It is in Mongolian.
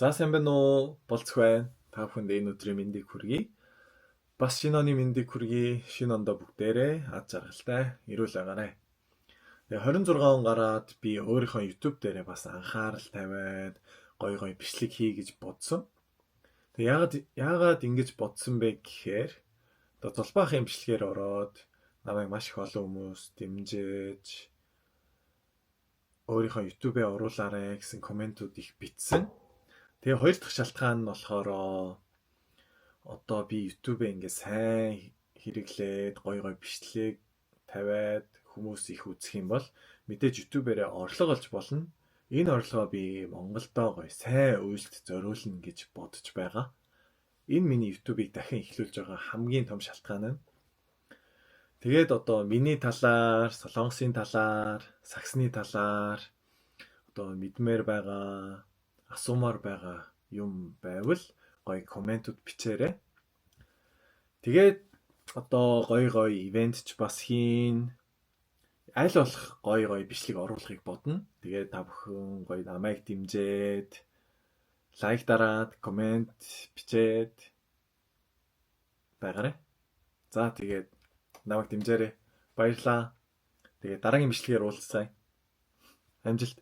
За сайн байна уу? Болцох байна. Та бүхэнд энэ өдрийн мэндийг хүргэе. Бас шинэ оны мэндийг хүргэе. Шинэ ондоо бүгдээрээ аз жаргалтай эрүүл байгаарай. Тэгээ 26 он гараад би өөрийнхөө YouTube дээрээ бас анхаарал тавиад гой бичлэг хий гэж бодсон. Тэгээ яагаад ингэж бодсон бэ гэхээр одоо зулбаахын бичлэгээр ороод намайг маш их олон хүмүүс дэмжиж өөрийнхөө YouTube-ээ оруулаарай гэсэн комментууд их бичсэн. Тэгээ хоёр дахь шалтгаан нь болохоор одоо би YouTube-ээ ингээ сайн хэрэглээд гой бичлэг тавиад хүмүүс их үзэх юм бол мэдээж YouTube-ээрээ орлого олж болно. Энэ орлогоо би Монголдоо гой сайн үйлдэлд зориулна гэж бодож байгаа. Энэ миний YouTube-ийг дахин эхлүүлж байгаа хамгийн том шалтгаан нь. Тэгээд одоо миний талаар, Солонгосын талаар, Саксны талаар одоо мэдмээр байгаа, асуумаар байгаа юм байвал гоё комментууд бичээрэй. Тэгээд одоо гоё ивент ч бас хийн. Аль болох гоё бичлэг оруулахыг бодно. Тэгээд та бүхэн гоё намайг дэмжиж, лайк дараад, коммент бичээд байгаарай. За тэгээд намайг дэмжээрэй. Баярлалаа. Тэгээд дараагийн бичлэгээр уулзъя. Амжилт.